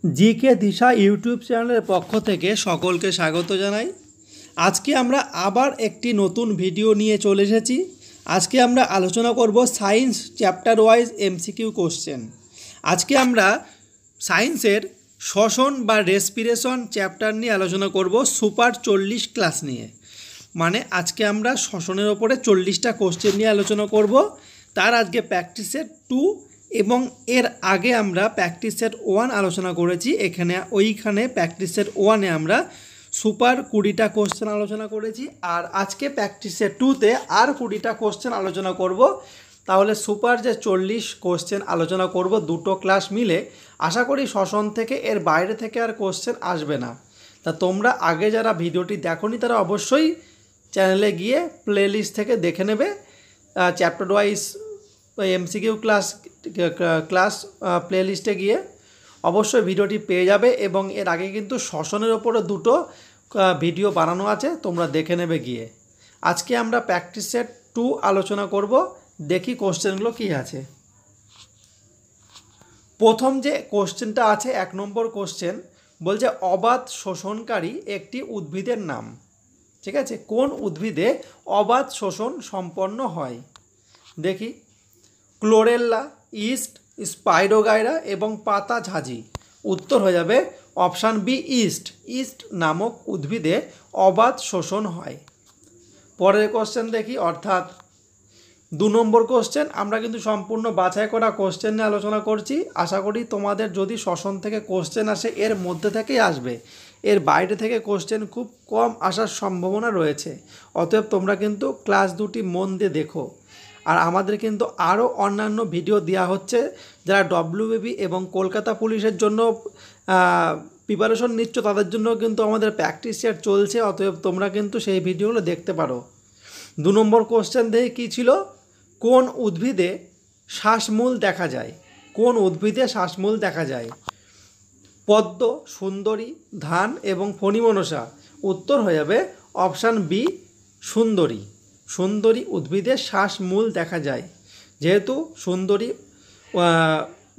GK দিশা YouTube চ্যানেলের পক্ষ থেকে সকলকে স্বাগত জানাই। আজকে আমরা আবার একটি নতুন ভিডিও নিয়ে চলে এসেছি। আজকে আমরা আলোচনা করব science chapter wise MCQ question. আজকে আমরা সায়েন্সের শ্বসন বা রেসপিরেশন চ্যাপ্টার নিয়ে আলোচনা করব সুপার 40 ক্লাস নিয়ে। মানে আজকে আমরা শ্বসনের ওপরে 40টা কোশ্চেন নিয়ে আলোচনা করব। তার আজকে প্র্যাকটিস সেট 2 এবং এর আগে আমরা প্র্যাকটিস সেট 1 আলোচনা করেছি। ওইখানে প্র্যাকটিস সেট 1-এ আমরা সুপার 20টা কোশ্চেন আলোচনা করেছি, আর আজকে প্র্যাকটিস সেট 2-তে আর 20টা কোশ্চেন আলোচনা করব। তাহলে সুপার যে 40 কোশ্চেন আলোচনা করব দুটো ক্লাস মিলে, আশা করি শ্বসন থেকে এর বাইরে থেকে আর কোশ্চেন আসবে না। তা তোমরা আগে যারা ভিডিওটি দেখোনি তারা অবশ্যই চ্যানেলে গিয়ে প্লেলিস্ট থেকে দেখে নেবে। চ্যাপ্টার ওয়াইজ এমসিকিউ ক্লাস প্লেলিস্টে গিয়ে অবশ্যই ভিডিওটি পেয়ে যাবে, এবং এর আগে কিন্তু শ্বসনের ওপরে দুটো ভিডিও বানানো আছে, তোমরা দেখে নেবে গিয়ে। আজকে আমরা প্র্যাকটিস সেট 2 আলোচনা করব। দেখি কোশ্চেনগুলো কী আছে। প্রথম যে কোশ্চেনটা আছে 1 নম্বর কোশ্চেন বলছে অবাত শোষণকারী একটি উদ্ভিদের নাম। ঠিক আছে, কোন উদ্ভিদে অবাত শোষণ সম্পন্ন হয়? দেখি, ক্লোরেল্লা, ইস্ট, স্পাইরোগাইরা এবং পাতা ঝাঁঝি। উত্তর হয়ে যাবে অপশান বি, ইস্ট। ইস্ট নামক উদ্ভিদে অবাত শোষণ হয়। পরের কোশ্চেন দেখি, অর্থাৎ 2 নম্বর কোশ্চেন। আমরা কিন্তু সম্পূর্ণ বাছাই করা কোশ্চেন নিয়ে আলোচনা করছি। আশা করি তোমাদের যদি শ্বসন থেকে কোশ্চেন আসে এর মধ্যে থেকেই আসবে, এর বাইরে থেকে কোশ্চেন খুব কম আসার সম্ভাবনা রয়েছে। অতএব তোমরা কিন্তু ক্লাস 2টি মন দিয়ে দেখো। আর আমাদের কিন্তু আরও অন্যান্য ভিডিও দেওয়া হচ্ছে। যারা ডব্লিউবিপি এবং কলকাতা পুলিশের জন্য প্রিপারেশন নিচ্ছ তাদের জন্য কিন্তু আমাদের প্র্যাকটিস সেট চলছে। অতএব তোমরা কিন্তু সেই ভিডিওগুলো দেখতে পারো। 2 নম্বর কোশ্চেন দেখে কী ছিল, কোন উদ্ভিদে শ্বাসমূল দেখা যায়? কোন উদ্ভিদে শ্বাসমূল দেখা যায়? পদ্ম, সুন্দরী, ধান এবং ফণিমনসা। উত্তর হয়ে যাবে অপশান বি, সুন্দরী। সুন্দরী উদ্ভিদে শ্বাসমূল দেখা যায়। যেহেতু সুন্দরী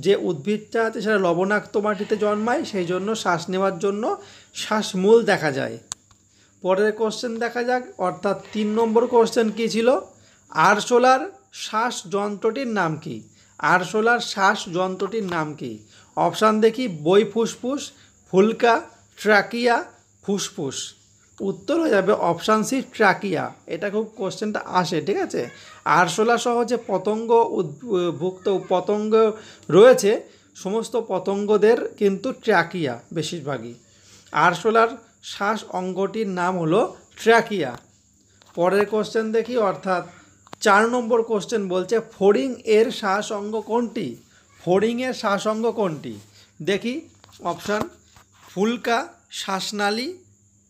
যে উদ্ভিদটা আছে সেটা লবণাক্ত মাটিতে জন্মায়, সেই জন্য শ্বাস নেওয়ার জন্য শ্বাসমূল দেখা যায়। পরের কোশ্চেন দেখা যাক, অর্থাৎ 3 নম্বর কোশ্চেন কী ছিল, আরশোলার শ্বাস যন্ত্রটির নাম কি? আরশোলার শ্বাস যন্ত্রটির নাম কি? অপশান দেখি, বই ফুসফুস, ফুলকা, ট্রাকিয়া, ফুসফুস। উত্তর হয়ে যাবে অপশান সি, ট্রাকিয়া। এটা খুব কোশ্চেনটা আসে, ঠিক আছে। আরশোলা সহ যে ভুক্ত পতঙ্গ রয়েছে, সমস্ত পতঙ্গদের কিন্তু ট্রাকিয়া বেশিরভাগই। আরশোলার শ্বাস অঙ্গটির নাম হলো ট্রাকিয়া। পরের কোশ্চেন দেখি, অর্থাৎ 4 নম্বর কোশ্চেন বলছে ফড়িং এর শ্বাস অঙ্গ কোনটি? ফড়িংয়ের শ্বাস অঙ্গ কোনটি? দেখি, অপশান ফুলকা, শ্বাসনালী,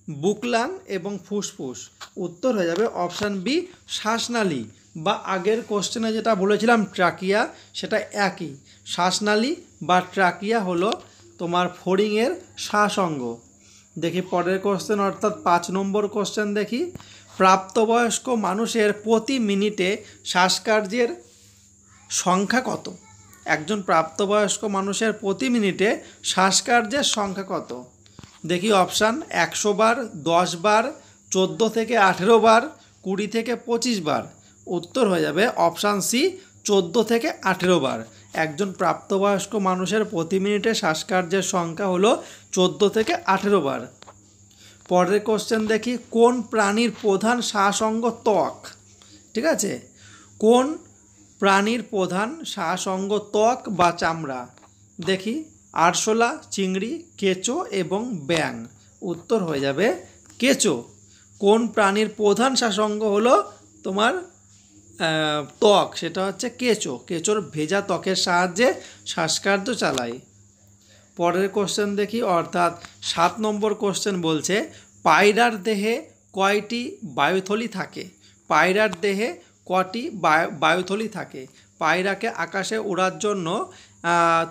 বুকলান এবং ফুসফুস। উত্তর হয়ে যাবে অপশান বি, শ্বাসনালী। বা আগের কোশ্চেনে যেটা বলেছিলাম ট্রাকিয়া, সেটা একই। শ্বাসনালী বা ট্রাকিয়া হলো তোমার ফড়িংয়ের শ্বাস অঙ্গ। দেখি পরের কোশ্চেন, অর্থাৎ 5 নম্বর কোশ্চেন দেখি, প্রাপ্তবয়স্ক মানুষের প্রতি মিনিটে শ্বাসকার্যের সংখ্যা কত? একজন প্রাপ্তবয়স্ক মানুষের প্রতি মিনিটে শ্বাসকার্যের সংখ্যা কত? দেখি, অপশান 100 বার, 10 বার, 14 থেকে 18 বার, 20 থেকে 25 বার। উত্তর হয়ে যাবে অপশান সি, 14 থেকে 18 বার। একজন প্রাপ্তবয়স্ক মানুষের প্রতি মিনিটে শ্বাসকার্যের সংখ্যা হলো 14 থেকে 18 বার। পরের কোশ্চেন দেখি, কোন প্রাণীর প্রধান শ্বাস অঙ্গ ত্বক? ঠিক আছে, কোন প্রাণীর প্রধান শ্বাস অঙ্গ ত্বক বা চামড়া? দেখি, আরশোলা, চিংড়ি, কেঁচো এবং ব্যাং। উত্তর হয়ে যাবে কেঁচো। কোন প্রাণীর প্রধান শ্বাস অঙ্গ হলো তোমার ত্বক? সেটা হচ্ছে কেঁচো। কেঁচোর ভেজা ত্বকের সাহায্যে শ্বাসকার্য চালায়। পরের কোশ্চেন দেখি, অর্থাৎ 7 নম্বর কোশ্চেন বলছে পায়রার দেহে কয়টি বায়ুথলি থাকে? পায়রার দেহে কটি বায়ুথলি থাকে? পায়রাকে আকাশে ওড়ার জন্য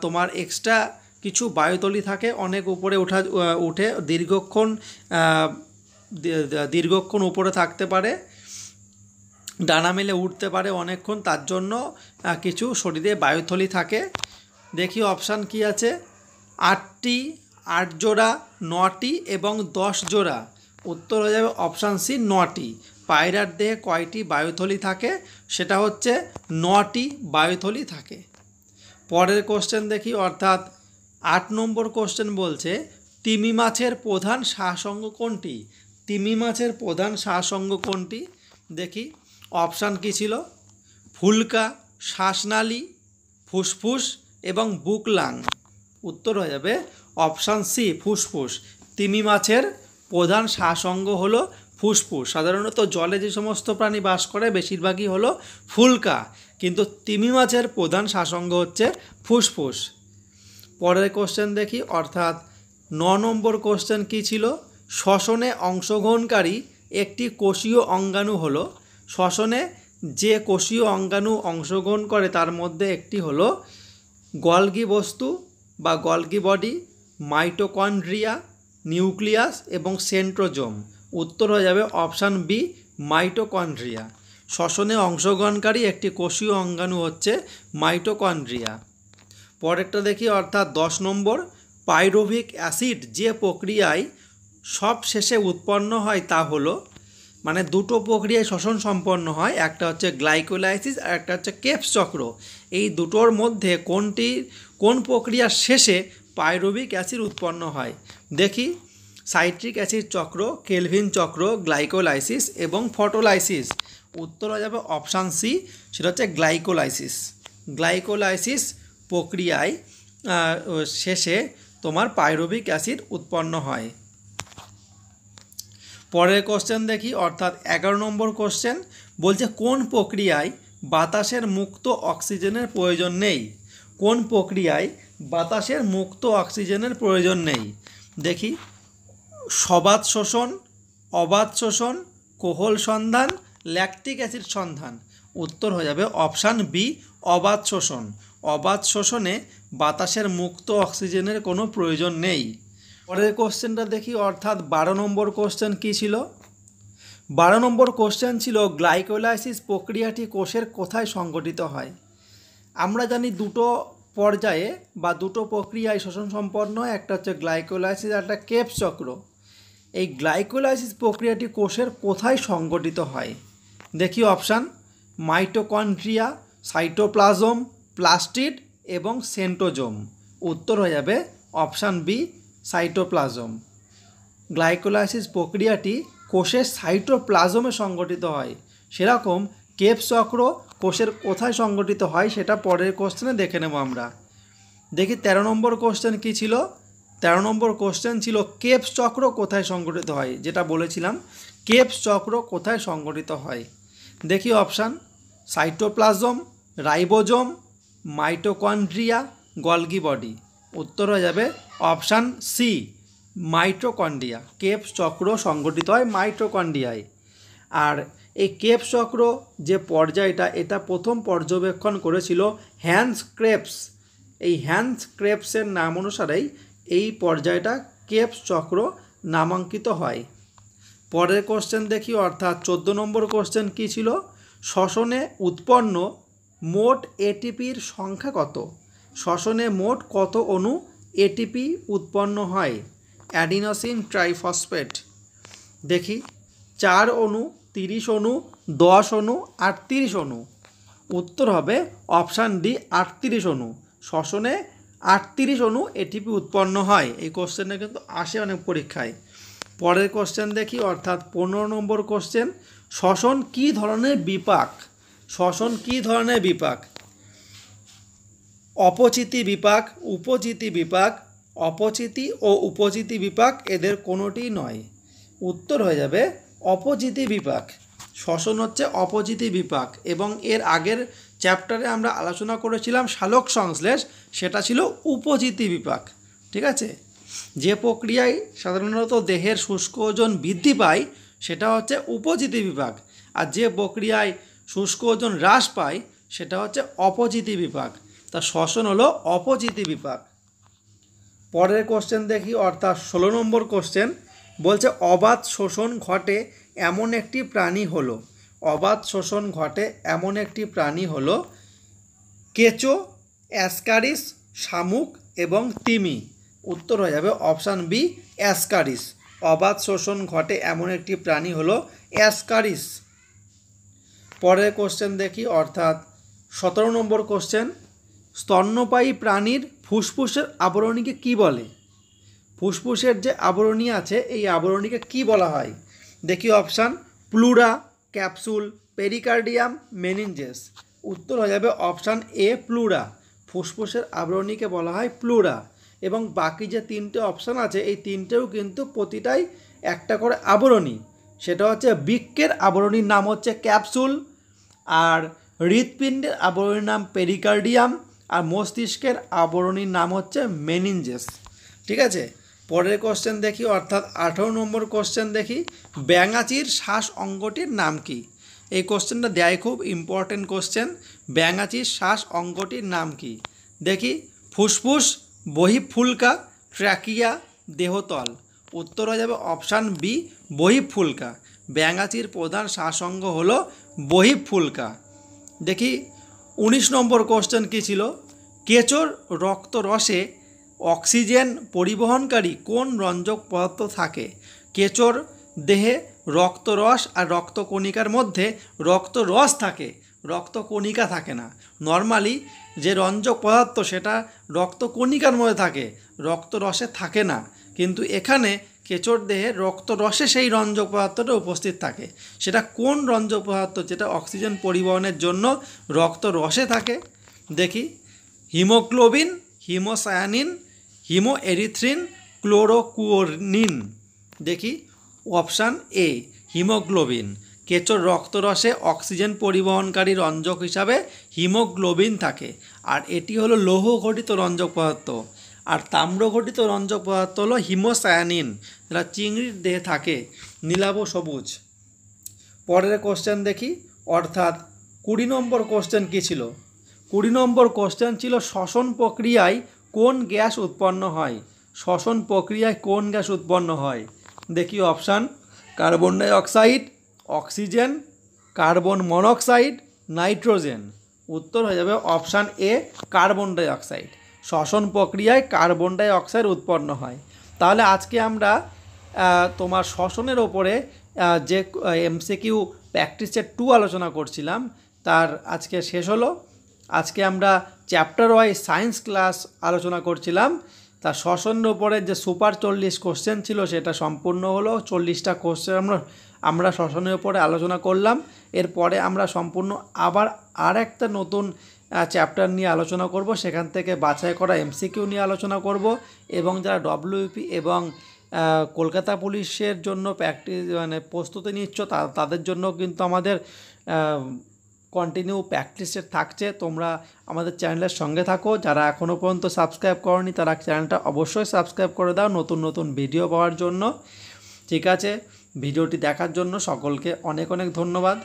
তোমার এক্সট্রা কিছু বায়ুথলি থাকে, অনেক উপরে উঠে দীর্ঘক্ষণ উপরে থাকতে পারে, ডানা মেলে উঠতে পারে অনেকক্ষণ, তার জন্য কিছু শরীরে বায়ুথলি থাকে। দেখি অপশান কি আছে, 8টি, 8 জোড়া, 9টি এবং 10 জোড়া। উত্তর হয়ে যাবে অপশান সি 9টি। পায়রার দেহে কয়টি বায়ুথলি থাকে? সেটা হচ্ছে 9টি বায়ুথলি থাকে। পরের কোশ্চেন দেখি, অর্থাৎ 8 নম্বর কোশ্চেন বলছে তিমি মাছের প্রধান শাসঙ্গ কোনটি? তিমি মাছের প্রধান শাসঙ্গ কোনটি? দেখি অপশান কী ছিল? ফুলকা, শ্বাসনালী, ফুসফুস এবং বুকলাং। উত্তর হয়ে যাবে অপশান সি ফুসফুস। তিমি মাছের প্রধান শ্বাসঙ্গ হলো ফুসফুস। সাধারণত জলে যে সমস্ত প্রাণী বাস করে বেশিরভাগই হলো ফুলকা, কিন্তু তিমি মাছের প্রধান শ্বাসঙ্গ হচ্ছে ফুসফুস। পরের কোশ্চেন দেখি, অর্থাৎ 9 নম্বর কোশ্চেন কী ছিল? শ্বসনে অংশগ্রহণকারী একটি কোষীয় অঙ্গাণু হলো। শ্বসনে যে কোষীয় অঙ্গাণু অংশগ্রহণ করে তার মধ্যে একটি হলো গলগি বস্তু বা গলগি বডি, মাইটোকন্ড্রিয়া, নিউক্লিয়াস এবং সেন্ট্রোজোম। উত্তর হয়ে যাবে অপশান বি মাইটোকন্ড্রিয়া। শ্বসনে অংশগ্রহণকারী একটি কোষীয় অঙ্গাণু হচ্ছে মাইটোকন্ড্রিয়া। পরেরটা দেখি, অর্থাৎ 10 নম্বর, পাইরুভিক অ্যাসিড যে প্রক্রিয়ায় সব শেষে উৎপন্ন হয় তা হলো, মানে দুটো প্রক্রিয়ায় শ্বসন সম্পন্ন হয়, একটা হচ্ছে গ্লাইকোলাইসিস আর একটা হচ্ছে কেপস চক্র। এই দুটোর মধ্যে কোন প্রক্রিয়ার শেষে পাইরুভিক অ্যাসিড উৎপন্ন হয়? দেখি সাইট্রিক অ্যাসিড চক্র, কেলভিন চক্র, গ্লাইকোলাইসিস এবং ফটোলাইসিস। উত্তর হয়ে যাবে অপশান সি, সেটা হচ্ছে গ্লাইকোলাইসিস। গ্লাইকোলাইসিস প্রক্রিয়ায় শেষে তোমার পাইরুভিক অ্যাসিড উৎপন্ন হয়। পরের কোশ্চেন দেখি, অর্থাৎ 11 নম্বর কোশ্চেন বলছে কোন প্রক্রিয়ায় বাতাসের মুক্ত অক্সিজেনের প্রয়োজন নেই? কোন প্রক্রিয়ায় বাতাসের মুক্ত অক্সিজেনের প্রয়োজন নেই? দেখি সবাত শোষণ, অবাত শোষণ, কোহল সন্ধান, ল্যাকটিক অ্যাসিড সন্ধান। উত্তর হয়ে যাবে অপশান বি অবাত শোষণ। অবাত শোষণে বাতাসের মুক্ত অক্সিজেনের কোনো প্রয়োজন নেই। পরের কোশ্চেনটা দেখি, অর্থাৎ 12 নম্বর কোশ্চেন কী ছিল? 12 নম্বর কোশ্চেন ছিল গ্লাইকোলাইসিস প্রক্রিয়াটি কোষের কোথায় সংঘটিত হয়? আমরা জানি দুটো পর্যায়ে বা দুটো প্রক্রিয়ায় শ্বসন সম্পন্ন হয়, একটা হচ্ছে গ্লাইকোলাইসিস আর একটা কেপস চক্র। এই গ্লাইকোলাইসিস প্রক্রিয়াটি কোষের কোথায় সংঘটিত হয়? দেখি অপশান মাইটোকন্ড্রিয়া, সাইটোপ্লাজম, প্লাস্টিড এবং সেন্ট্রোজোম। উত্তর হয়ে যাবে অপশান বি সাইটোপ্লাজম। গ্লাইকোলাইসিস প্রক্রিয়াটি কোষের সাইটোপ্লাজমে সংঘটিত হয়। সেরকম কেপস চক্র কোষের কোথায় সংঘটিত হয় সেটা পরের কোশ্চেনে দেখে নেব আমরা। দেখি 13 নম্বর কোশ্চেন কী ছিল? 13 নম্বর কোশ্চেন ছিল কেপস চক্র কোথায় সংঘটিত হয়, যেটা বলেছিলাম কেপস চক্র কোথায় সংঘটিত হয়। দেখি option cytoplasm, ribosome, mitochondria, Golgi body. উত্তর হয়ে যাবে অপশান সি মাইটোকন্ড্রিয়া। কেপস চক্র সংঘটিত হয় মাইটোকন্ড্রিয়ায়। আর এই কেপস চক্র যে পর্যায়টা, এটা প্রথম পর্যবেক্ষণ করেছিল হ্যান্স ক্রেবস। এই হ্যান্স ক্রেবসের নাম অনুসারেই এই পর্যায়টা কেপস চক্র নামাঙ্কিত হয়। পরের কোশ্চেন দেখি, অর্থাৎ 14 নম্বর কোশ্চেন কী ছিল? শ্বসনে উৎপন্ন মোট এটিপির সংখ্যা কত? শ্বসনে মোট কত অণু এটিপি উৎপন্ন হয়? Adenosine triphosphate. দেখি 4 অণু, 30 অণু, 10 অণু, 38 অণু। উত্তর হবে অপশান ডি 38 অণু। শ্বসনে 38 অণু এটিপি উৎপন্ন হয়। এই কোশ্চেনটা কিন্তু আসে অনেক পরীক্ষায়। পরের কোশ্চেন দেখি, অর্থাৎ 15 নম্বর কোশ্চেন শ্বসন কী ধরনের বিপাক? শ্বসন কী ধরনের বিপাক? অপচিতি বিপাক, উপচিতি বিপাক, অপচিতি ও উপচিতি বিপাক এদের কোনোটিই নয়। উত্তর হয়ে যাবে অপচিতি বিপাক। শ্বসন হচ্ছে অপচিতি বিপাক, এবং এর আগের চ্যাপ্টারে আমরা আলোচনা করেছিলাম সালোক সংশ্লেষ, সেটা ছিল উপচিতি বিপাক। ঠিক আছে, যে প্রক্রিয়ায় সাধারণত দেহের শুষ্ক ওজন বৃদ্ধি পায় সেটা হচ্ছে উপচিতি বিপাক, আর যে প্রক্রিয়ায় শুষ্ক ওজন হ্রাস পায় সেটা হচ্ছে অপচিতি বিপাক। তা শ্বসন হলো অপচিতি বিপাক। পরের কোশ্চেন দেখি, অর্থাৎ 16 নম্বর কোশ্চেন বলছে অবাত শোষণ ঘটে এমন একটি প্রাণী হলো। অবাত শোষণ ঘটে এমন একটি প্রাণী হলো কেঁচো, অ্যাসকারিস, শামুক এবং তিমি। উত্তর হয়ে যাবে অপশান বি অ্যাসকারিস। অবাধ শোষণ ঘটে এমন একটি প্রাণী হলো অ্যাসকারিস। পরের কোশ্চেন দেখি, অর্থাৎ 17 নম্বর কোশ্চেন, স্তন্যপায়ী প্রাণীর ফুসফুসের আবরণীকে কি বলে? ফুসফুসের যে আবরণী আছে এই আবরণীকে কি বলা হয়? দেখি option, pleura, capsule, pericardium, meninges. উত্তর হয়ে যাবে অপশান এ প্লুরা। ফুসফুসের আবরণীকে বলা হয় প্লুরা। এবং বাকি যে তিনটে অপশান আছে এই তিনটেও কিন্তু প্রতিটাই একটা করে আবরণী। সেটা হচ্ছে বৃক্কের আবরণীর নাম হচ্ছে ক্যাপসুল, আর হৃৎপিণ্ডের আবরণীর নাম পেরিকার্ডিয়াম, আর মস্তিষ্কের আবরণীর নাম হচ্ছে মেনিনজেস। ঠিক আছে, পরের কোশ্চেন দেখি, অর্থাৎ 18 নম্বর কোশ্চেন দেখি, ব্যাঙাচির শ্বাস অঙ্গটির নাম কি? এই কোশ্চেনটা দেয়, খুব ইম্পর্টেন্ট কোশ্চেন। ব্যাঙাচির শ্বাস অঙ্গটির নাম কি? দেখি, ফুসফুস, বহিঃফুলকা, ট্র্যাকিয়া, দেহতল। উত্তর হয়ে যাবে অপশান বি বহিঃফুলকা। ব্যাঙাচির প্রধান শ্বাসঅঙ্গ হলো বহিঃফুলকা। দেখি 19 নম্বর কোশ্চেন কী ছিল, কেঁচোর রক্তরসে অক্সিজেন পরিবহনকারী কোন রঞ্জক পদার্থ থাকে? কেঁচোর দেহে রক্তরস আর রক্তকণিকার মধ্যে রক্তরস থাকে, রক্তকণিকা থাকে না। নর্মালি যে রঞ্জক পদার্থ সেটা রক্তকণিকার মধ্যে থাকে, রক্তরসে থাকে না, কিন্তু এখানে কেঁচোর দেহে রক্তরসে সেই রঞ্জক পদার্থটা উপস্থিত থাকে। সেটা কোন রঞ্জক পদার্থ যেটা অক্সিজেন পরিবহনের জন্য রক্তরসে থাকে? দেখি, হিমোগ্লোবিন, হিমোসায়ানিন, হিমোএরিথ্রিন, ক্লোরোকুইনিন। দেখি অপশান এ হিমোগ্লোবিন। কেঁচোর রক্তরসে অক্সিজেন পরিবহনকারী রঞ্জক হিসাবে হিমোগ্লোবিন থাকে, আর এটি হলো লৌহ ঘটিত রঞ্জক পদার্থ। আর তাম্র ঘটিত রঞ্জক পদার্থ হলো হিমোসায়ানিন, যেটা চিংড়ির দেহে থাকে, নীলাভ সবুজ। পরের কোশ্চেন দেখি, অর্থাৎ 20 নম্বর কোশ্চেন কী ছিল? 20 নম্বর কোশ্চেন ছিল শ্বসন প্রক্রিয়ায় কোন গ্যাস উৎপন্ন হয়? শ্বসন প্রক্রিয়ায় কোন গ্যাস উৎপন্ন হয়? দেখি option, carbon dioxide, oxygen, carbon monoxide, nitrogen. উত্তর হয়ে যাবে option A carbon dioxide. শ্বসন প্রক্রিয়ায় কার্বন ডাই অক্সাইড উৎপন্ন হয়। তাহলে আজকে আমরা তোমার শ্বসনের ওপরে যে এমসিকিউ প্র্যাকটিস সেট 2 আলোচনা করছিলাম তার আজকে শেষ হলো। আজকে আমরা চ্যাপ্টার ওয়াইজ সায়েন্স ক্লাস আলোচনা করছিলাম, তা শ্বসনের উপরে যে সুপার 40 কোশ্চেন ছিল সেটা সম্পূর্ণ হলো। 40টা কোশ্চেন আমরা শ্বসনের উপরে আলোচনা করলাম। এরপরে আমরা সম্পূর্ণ আবার আর একটা নতুন চ্যাপ্টার নিয়ে আলোচনা করব, সেখান থেকে বাছাই করা এমসিকিউ নিয়ে আলোচনা করব। এবং যারা ডব্লিউপি এবং কলকাতা পুলিশের জন্য প্রস্তুতি নিচ্ছ তাদের জন্য কিন্তু আমাদের কন্টিনিউ প্র্যাকটিস থাকছে। তোমরা আমাদের চ্যানেলের সঙ্গে থাকো। যারা এখনও পর্যন্ত সাবস্ক্রাইব করনি তারা চ্যানেলটা অবশ্যই সাবস্ক্রাইব করে দাও নতুন নতুন ভিডিও পাওয়ার জন্য। ঠিক আছে, ভিডিওটি দেখার জন্য সকলকে অনেক অনেক ধন্যবাদ।